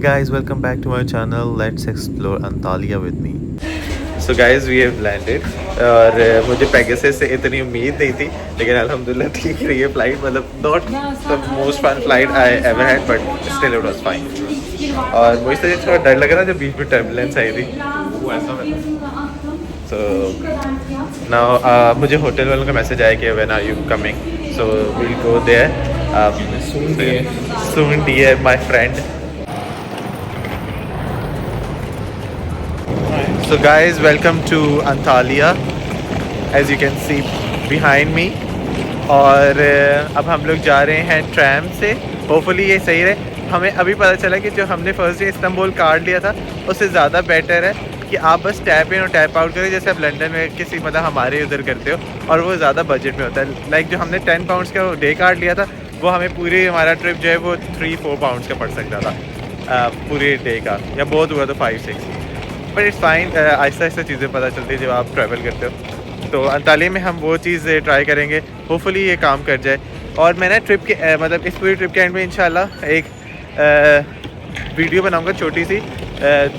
guys, welcome back to my channel. Let's explore Antalya with me. So guys, we have landed और मुझे Pegasus से इतनी उम्मीद नहीं थी, लेकिन अल्हम्दुलिल्लाह ठीक रही है फ्लाइट. मतलब not the most fun flight I ever had, but still it was fine. और मुझे थोड़ा डर लग रहा था जब बीच में टर्बुलेंस आई थी. So now मुझे होटल वालों का मैसेज आया कि when are you coming? So we'll go there. Soon dear my friend. So guys, welcome to Antalya, as you can see behind me. और अब हम लोग जा रहे हैं ट्रैम से. होपफुली ये सही रहे. हमें अभी पता चला कि जो हमने फर्स्ट डे इस्तांबुल कार्ड लिया था उससे ज़्यादा बेटर है कि आप बस टैप इन और टैप आउट करें, जैसे आप लंदन में किसी मतलब हमारे उधर करते हो, और वो ज़्यादा बजट में होता है. लाइक जो हमने 10 पाउंड्स का डे कार्ड लिया था वो हमें पूरी हमारा ट्रिप जो है वो 3-4 पाउंड्स का पड़ सकता था पूरे डे का, या बहुत हुआ तो 5-6. But it's fine. Aahista Aahista चीज़ें पता चलती है जब आप ट्रैवल करते हो. तो अंतालिया में हम वो चीज़ ट्राई करेंगे. होपफुली ये काम कर जाए. और मैं ना ट्रिप के मतलब इस पूरी ट्रिप के एंड में इंशाल्लाह एक वीडियो बनाऊंगा छोटी सी,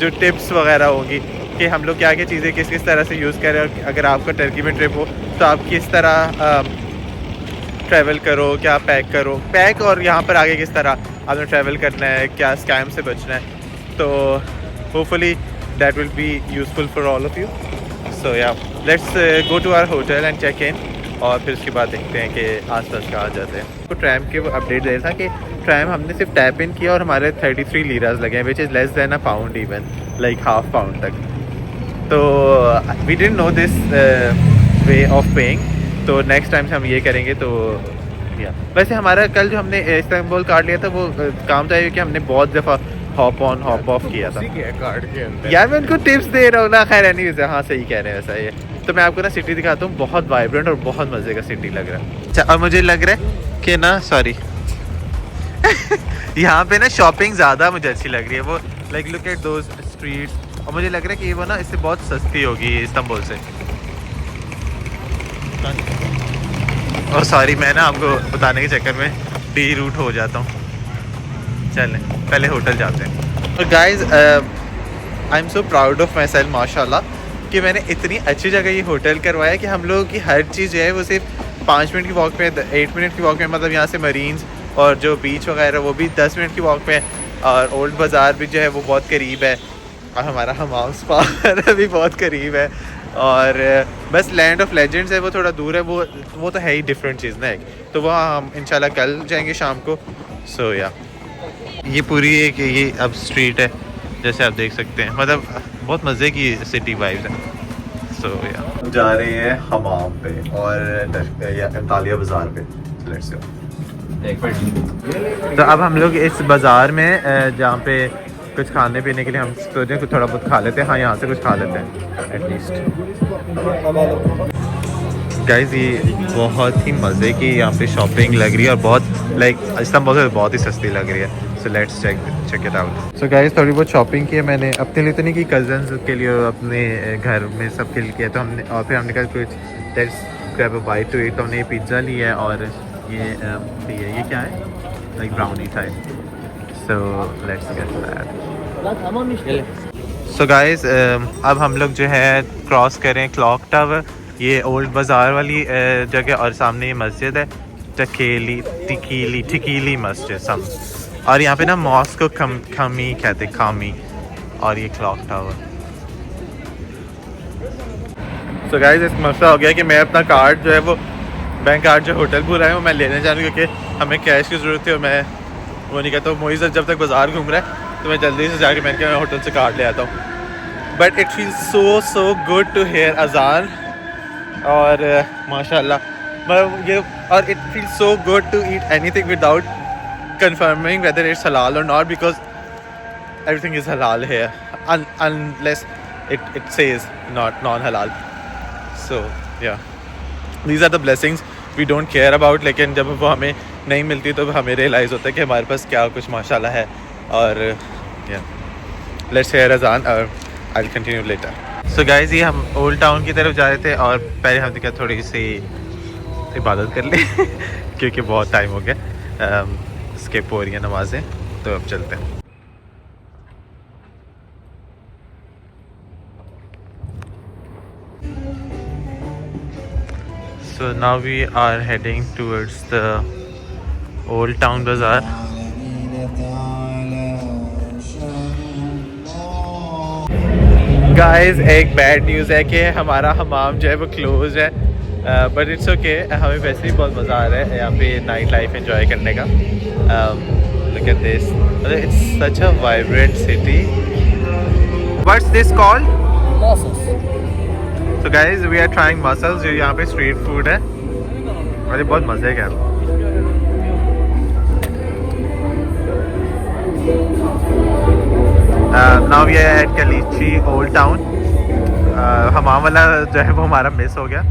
जो टिप्स वगैरह होंगी कि हम लोग क्या क्या चीज़ें किस किस तरह से यूज़ करें, और अगर आपका टर्की में ट्रिप हो तो आप किस तरह ट्रैवल करो, क्या पैक और यहाँ पर आगे किस तरह आपने ट्रैवल करना है, क्या स्कैम से बचना है. तो hopefully that will be useful for all of you. So yeah, let's go to our hotel and check in. और फिर उसके बाद देखते हैं कि आसपास कहाँ जाते हैं. तो ट्रैम के अपडेट दे रहा था कि ट्रैम हमने सिर्फ टैप इन किया और हमारे 33 लीरास लगे हैं, which is less than a pound, even like half pound तक. तो we didn't know this way of paying. तो नेक्स्ट टाइम से हम ये करेंगे. तो या वैसे हमारा कल जो हमने इस्तांबुल कार्ड लिया था वो काम था कि हमने बहुत दफ़ा हॉप ऑन हॉप ऑफ किया था कार्ड के अंदर. यार मैं उनको टिप्स दे रहा हूँ ना. खैर एनीवेज, हाँ सही कह रहे हैं ऐसा. ये तो मैं आपको ना सिटी दिखाता हूँ. बहुत वाइब्रेंट और बहुत मज़े का सिटी लग रहा है. अच्छा, और मुझे लग रहा है कि ना सॉरी यहाँ पे ना शॉपिंग ज़्यादा मुझे अच्छी लग रही है. वो like look at those streets. और मुझे लग रहा है कि ये वो ना इससे बहुत सस्ती होगी इस्तांबुल से. और सॉरी, मैं ना आपको बताने के चक्कर में डी रूट हो जाता हूँ. चलें पहले होटल जाते हैं. और guys I am so proud of my self माशाल्लाह कि मैंने इतनी अच्छी जगह ये होटल करवाया कि हम लोगों की हर चीज़ जो है वो सिर्फ 5 मिनट की वॉक पे, 8 मिनट की वॉक पे. मतलब यहाँ से मरीन्स और जो बीच वगैरह वो भी 10 मिनट की वॉक पे. और ओल्ड बाज़ार भी जो है वो बहुत करीब है. और हमारा हमाम स्पा भी बहुत करीब है. और बस लैंड ऑफ लेजेंड्स है वो थोड़ा दूर है. वो तो है ही डिफरेंट चीज़ ना एक. तो वहाँ हम इंशाल्लाह कल जाएंगे शाम को. सो या ये पूरी एक ये अब स्ट्रीट है जैसे आप देख सकते हैं. मतलब बहुत मज़े की सिटी वाइब्स है. सो या जा रहे हैं हमाम पे और अंतालिया बाज़ार पे. Let's go. तो अब हम लोग इस बाज़ार में जहाँ पे कुछ खाने पीने के लिए हम सोचें कुछ थोड़ा बहुत खा लेते हैं. हाँ, यहाँ से कुछ खा लेते हैं एटलीस्ट. गाइस ये बहुत ही मज़े की यहाँ पे शॉपिंग लग रही है और बहुत लाइक इस्तांबुल से बहुत ही सस्ती लग रही है. So let's check it out. So guys थोड़ी बहुत शॉपिंग की है मैंने अपने लिए, तो नहीं की कज़न्स के लिए, अपने घर में सबके लिए किया. तो हमने और फिर हमने कहा कुछ let's grab a bite to eat. तो हमने ये पिज़्ज़ा लिया है और ये क्या है, like brownie type. So let's get that. So guys अब हम लोग जो है क्रॉस करें क्लॉक टावर, ये ओल्ड बाज़ार वाली जगह, और सामने ये मस्जिद है टिकीली मस्जिद सम. और यहाँ पे ना मॉस्क को खामी कहते, खामी. और ये क्लॉक टावर. सो गाइस इस मसला हो गया कि मैं अपना कार्ड जो है वो बैंक कार्ड जो होटल पूरा है वो मैं लेने जा रहा हूँ, क्योंकि हमें कैश की ज़रूरत थी. और मैं वो नहीं कहता हूँ, मोइज़ जब तक बाज़ार घूम रहा है तो मैं जल्दी से जाके मैंने कहा मैं होटल से कार्ड ले आता हूँ. But it feels so good to hear अजान. और माशाल्लाह मतलब ये, और it feels so good to eat anything without confirming whether it's halal or not, because everything is halal here unless it says not non-halal. So yeah, these are the blessings we don't care about. लेकिन जब वो हमें नहीं मिलती तो हमें realise होता है कि हमारे पास क्या कुछ माशाल्लाह है. और yeah, let's hear azan or I'll continue later. So guys ये हम ओल्ड टाउन की तरफ जा रहे थे और पहले हमने कहा थोड़ी सी इबादत कर ले क्योंकि बहुत टाइम हो गया. स्किप हो रही है नमाज़ें. तो अब चलते हैं. So now we are heading towards the Old Town Bazaar. Guys, एक बैड न्यूज़ है कि हमारा हमाम जो है वो क्लोज है, बट इट्स ओके। हमें वैसे ही बहुत मज़ा आ रहा है यहाँ पे नाइट लाइफ एंजॉय करने का। Look at this, it's such a vibrant city. What's this called? Mussels. So guys, we are trying mussels, जो यहाँ पे स्ट्रीट फूड है और ये बहुत मज़े का है। Now we are at Kalichi Old Town. हमाम वाला जो है वो हमारा मिस हो गया।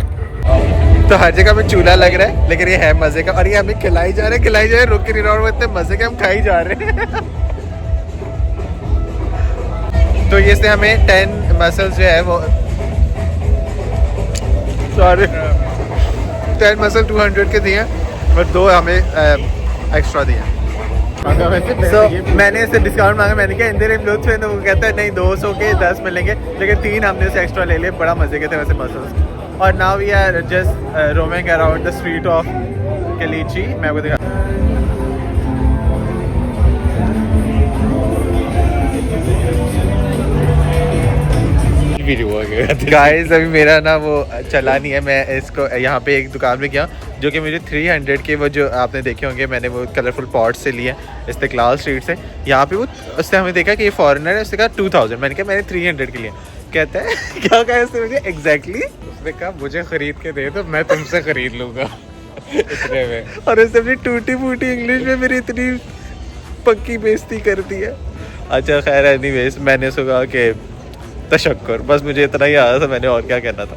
तो हर जगह में चूल्हा लग रहा है, लेकिन ये है मज़े का और ये हमें खिलाई जा रहे हैं, रुक के नहीं रहा, और वो इतने मज़े के हम खाई जा रहे हैं। तो ये से हमें 10 मसल्स जो है वो, सॉरी 10 मसल 200 के दिए, बट 2 हमें एक्स्ट्रा दिए। मैंने इससे डिस्काउंट मांगा, मैंने कहा इंदर लुत्फ है, तो वो कहता है नहीं 200 के 10 मिलेंगे, लेकिन 3 हमने उसे एक्स्ट्रा ले लिए। बड़ा मज़े के थे वैसे मसल्स। और now we are just roaming around the street of Kaleici. मैं आपको दिखा, गाइस अभी मेरा ना वो चला नहीं है। मैं इसको यहाँ पे एक दुकान पे गया जो कि मुझे 300 के, वो जो आपने देखे होंगे मैंने वो कलरफुल पॉट से लिए इस्तिकलाल स्ट्रीट से। यहाँ पे वो उससे हमें देखा कि ये फॉरेनर है, उसने कहा 2000। मैंने कहा मैंने 300 के लिए। कहता है क्या कहा उसने मुझे एग्जैक्टली? उसने कहा मुझे खरीद के दे तो मैं तुमसे खरीद लूँगा इतने में। और उसने अपनी टूटी फूटी इंग्लिश में मेरी इतनी पक्की बेइज्जती कर दी है। अच्छा खैर, एनीवेज मैंने उसको कहा कि तशक्कुर, बस मुझे इतना ही आया था, मैंने और क्या कहना था।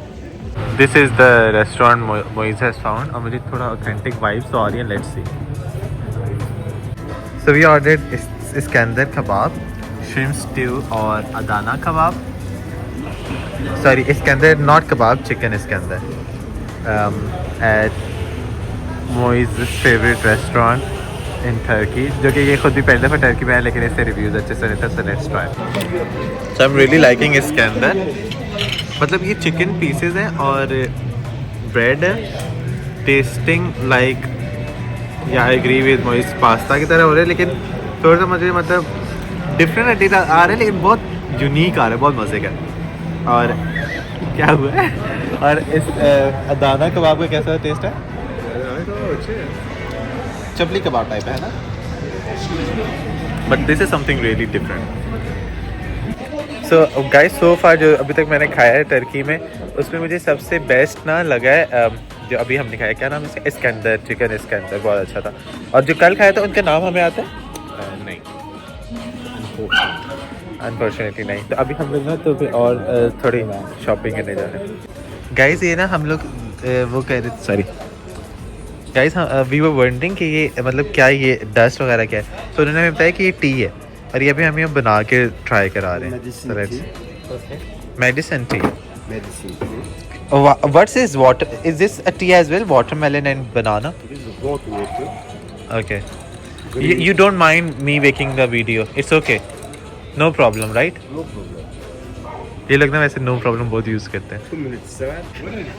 This is the restaurant Moiz has found, और मुझे थोड़ा ऑथेंटिक वाइब्स तो आ रही हैं। Let's see. So we ordered iskender kebab, shrimp stew और Adana kebab. Sorry, iskender not kebab, chicken iskender at Moiz favourite restaurant in Turkey, जो कि ये खुद भी पहले दफ़ा टर्की में है, लेकिन इससे रिव्यूज़ अच्छे से रहता है। So let's try. So I am really liking इसके अंदर, मतलब ये चिकन पीसेस हैं और ब्रेड है, टेस्टिंग लाइक या I agree with Moiz pasta की तरह हो रहा है, लेकिन थोड़ा सा मुझे मतलब डिफरेंट टेस्ट आ रहा है, लेकिन बहुत यूनिक आ रहा है, बहुत मज़े का। और क्या हुआ है, और इस अदाना कबाब का कैसा टेस्ट है? चपली कबाब टाइप है ना, but this is something really different. So guys, so far जो अभी तक मैंने खाया है टर्की में, उसमें मुझे सबसे बेस्ट ना लगा है जो अभी हमने खाया, क्या नाम है इसका? इस्कंदर, चिकन इस्कंदर, बहुत अच्छा था। और जो कल खाया था उनका नाम हमें आता है? नहीं, अनफॉर्चुनेटली नहीं। तो अभी हम लोग ना तो फिर और थोड़ी शॉपिंग करने जा रहे हैं। गाइस ये ना हम लोग वो कह रहे, sorry guys, we were wondering कि ये मतलब क्या ये डस्ट वगैरह क्या है। तो उन्होंने हमें बताया कि ये टी है, और ये अभी हम ये बना के ट्राई करा रहे हैं। Medicine tea. What's is water? Is this a tea as well? Watermelon and banana? Okay, you don't mind me making the video? It's okay, no problem, right? no problem. ये लोग ना वैसे नो प्रॉब्लम बहुत use करते हैं।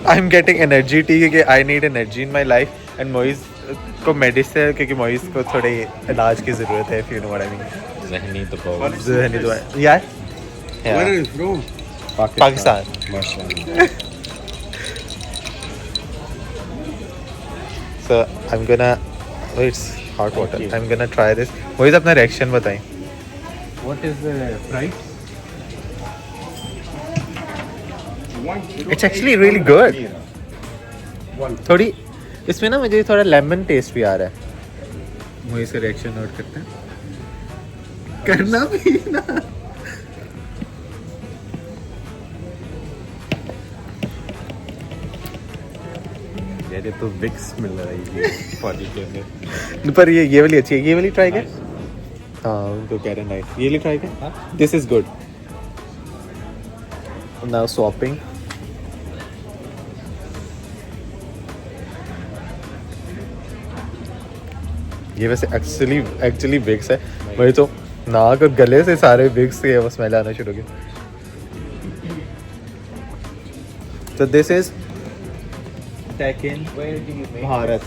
I am getting energy tea, क्योंकि I need energy in my life, and Moiz को medicine, क्योंकि मोइज़ को थोड़े इलाज की ज़रूरत है। फिर व्हाट आई मीन, ज़हनी दबाव। ज़हनी दबाव यार। Where are you from? Pakistan. माशाल्लाह। So I'm gonna, oh, it's hot water. Okay. I'm gonna try this. Moiz अपना रिएक्शन बताएं। What is the price? It's actually really good. थोड़ी इसमें ना मुझे थोड़ा लेमन टेस्ट भी आ रहा है। मोइज़ का रिएक्शन नोट करते हैं, करना भी ना। यार ये तो विक्स मिल रहा है ये बॉडी के अंदर। पर ये वाली अच्छी है, ये वाली ट्राई कर। हाँ उनको कह रहे हैं नाइस, ये वाली ट्राई कर। This is good. Now swapping. ये वैसे एक्चुअली विक्स है, मेरे तो नाक और गले से सारे विक्स के वो स्मेल आना शुरू हो गया। तो this is Tekken Where do you make Bharat.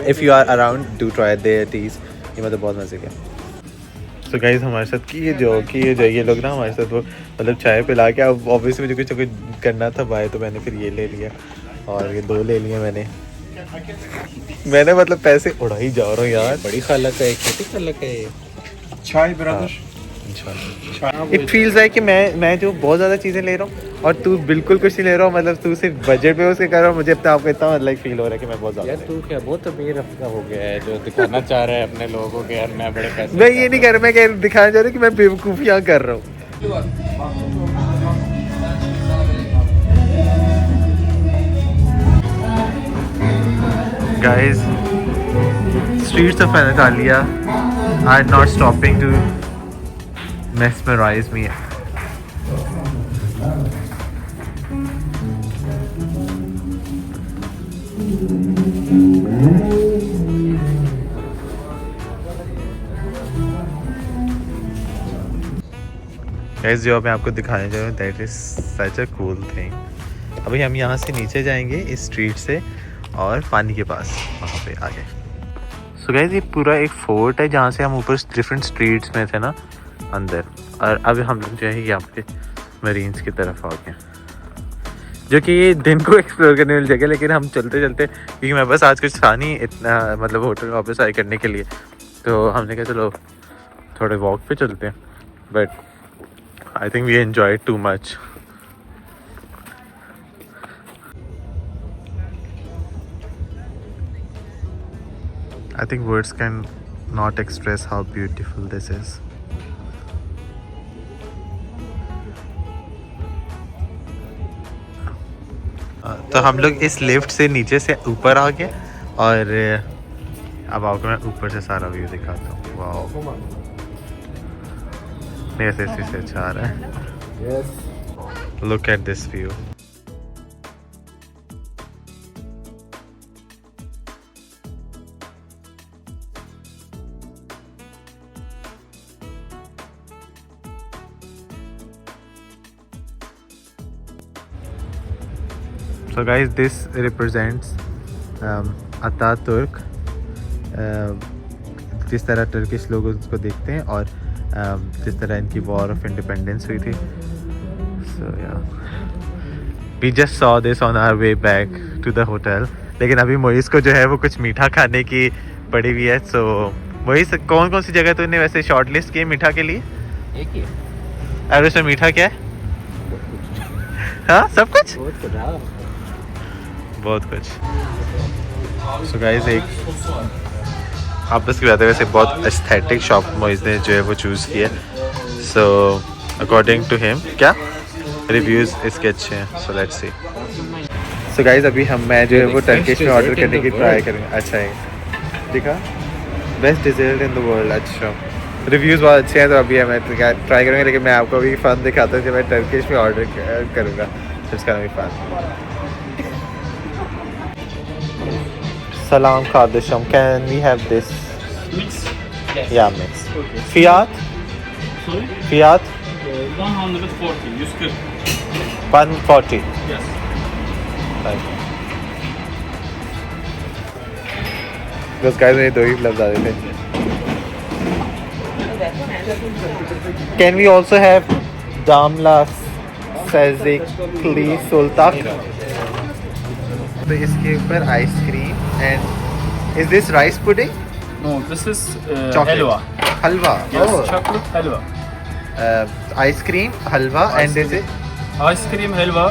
If you are around, do try their teas. ये मतलब बहुत मजे का. So guys हमारे साथ किए जो ये लोग ना हमारे साथ वो मतलब चाय पिला के, अब ऑब्वियसली मुझे कुछ करना था बाय, तो मैंने फिर ये ले लिया और ये 2 ले लिए मैंने मतलब पैसे उड़ा ही जा रहा हूँ यार. बड़ी खाला का है, छोटी खाला का है. Chai, brother. It feels like कि मैं जो बहुत ज़्यादा चीज़ें ले रहा हूँ और तू बिल्कुल कुछ नहीं ले रहा हूँ, मतलब तू सिर्फ बजट पे उसके कर रहा हूँ. मुझे अपने आप को इतना लाइक फील हो रहा है कि मैं बहुत ज़्यादा यार तू क्या बहुत अमीर अपना हो गया है जो दिखाना चाह रहा है अपने लोगों को, यार मैं बड़े पैसे. मैं ये नहीं कर रहा, मैं दिखाना चाह रहा हूँ कि मैं बेवकूफ़ियाँ कर रहा हूँ. Guys, streets of Antalya are not stopping to mesmerize me. Guys, जो मैं आपको दिखाने जा रहा हूँ, that is such a cool thing. अभी हम यहाँ से नीचे जाएंगे इस स्ट्रीट से और पानी के पास वहाँ पे आगे. सो गाइस ये पूरा एक फोर्ट है जहाँ से हम ऊपर डिफरेंट स्ट्रीट्स में थे ना अंदर, और अब हम लोग जो है यहाँ पे मरीन्स की तरफ आ गए, जो कि ये दिन को एक्सप्लोर करने वाली जगह. लेकिन हम चलते चलते, क्योंकि मैं बस आज कुछ था नहीं इतना, मतलब होटल वापस आए करने के लिए, तो हमने कहा चलो थोड़े वॉक पे चलते हैं. But I think we enjoy too much. I think words can not express how beautiful this is. तो हम लोग इस लिफ्ट से नीचे से ऊपर आ गए और अब आपको मैं ऊपर से सारा व्यू दिखाता हूँ. वाओ, ऐसे से अच्छा आ रहा है. Look at this view. So guys, this represents Ataturk. जिस तरह टर्किश लोग उसको देखते हैं और जिस तरह इनकी वॉर ऑफ इंडिपेंडेंस हुई थी. So yeah, we just saw this on our way back to the hotel. लेकिन अभी मोइस को जो है वो कुछ मीठा खाने की पड़ी हुई है. So मोइस, कौन कौन सी जगह तूने वैसे शॉर्ट लिस्ट की मीठा के लिए? एक ही और उसमें मीठा क्या है? हाँ, सब कुछ, बहुत कुछ. सो गाइस एक आपस की बात है, वैसे बहुत एस्थेटिक शॉप मोइस ने जो है वो चूज़ किया. सो अकॉर्डिंग टू हिम क्या रिव्यूज़ इसके अच्छे हैं. So let's see. So guys अभी मैं जो है वो टर्किश में ऑर्डर करने की ट्राई करेंगे. अच्छा है, देखा, best dessert in the world. अच्छा, रिव्यूज़ बहुत अच्छे हैं, तो अभी मैं ट्राई करूँगा. लेकिन मैं आपको अभी फ़न दिखाता हूँ कि मैं टर्किश में ऑर्डर करूँगा. इसका भी फ़न. Salam Kardasham, can we have this? Mix? Yes. Yeah, mix. Okay. Fiat? Sorry? Fiat? 140. 140. Yes. Thank you. Those guys ने 2 ही लफ्ज़ आ रहे थे. Can we also have Damla Sazikli Sultak? तो इसके ऊपर ice cream. And is this rice pudding? No, this is Chocolate. halwa. Halwa. Yes, chocolate halwa. Ice cream halwa and this is Ice cream halwa.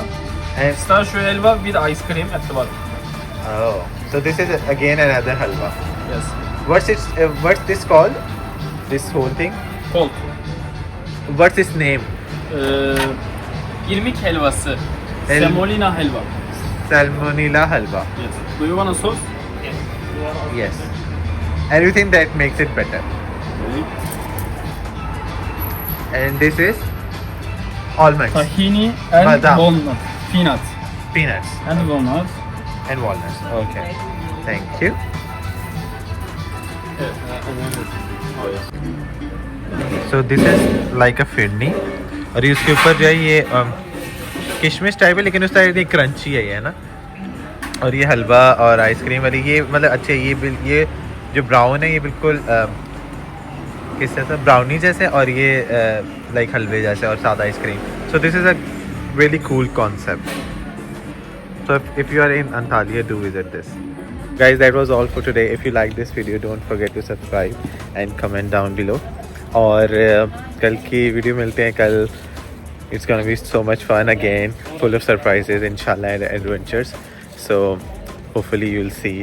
Pistachio halwa with ice cream at the bottom. oh, so this is again another halwa. Yes. What's this called? This whole thing? Cold. What's its name? İrmik helvası. Semolina halwa. Salmonella halwa. Yes. Do you want a sauce? Yes. Everything that makes it better. And this is almonds, Tahini and Badam. walnut. Peanuts peanuts, and walnuts. and walnuts. Okay. Thank you. So this is like a phirni और इसके ऊपर जो है ये किशमिश type है, लेकिन उस टाइप क्रंची है ये, है ना. और ये हलवा और आइसक्रीम वाली ये मतलब अच्छे ये जो ब्राउन है ये बिल्कुल किस जैसा ब्राउनी जैसे और ये लाइक हलवे जैसे और सादा ice cream. So this is a really cool concept. So if you are in Antalya, do visit this. Guys, that was all for today. If you like this video, don't forget to subscribe and comment down below. और कल की video मिलते हैं कल. It's gonna be so much fun again, full of surprises, inshallah, and adventures. So hopefully you'll see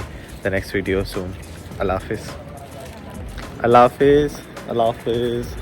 the next video soon. Allah Hafiz. Allah Hafiz. Allah Hafiz.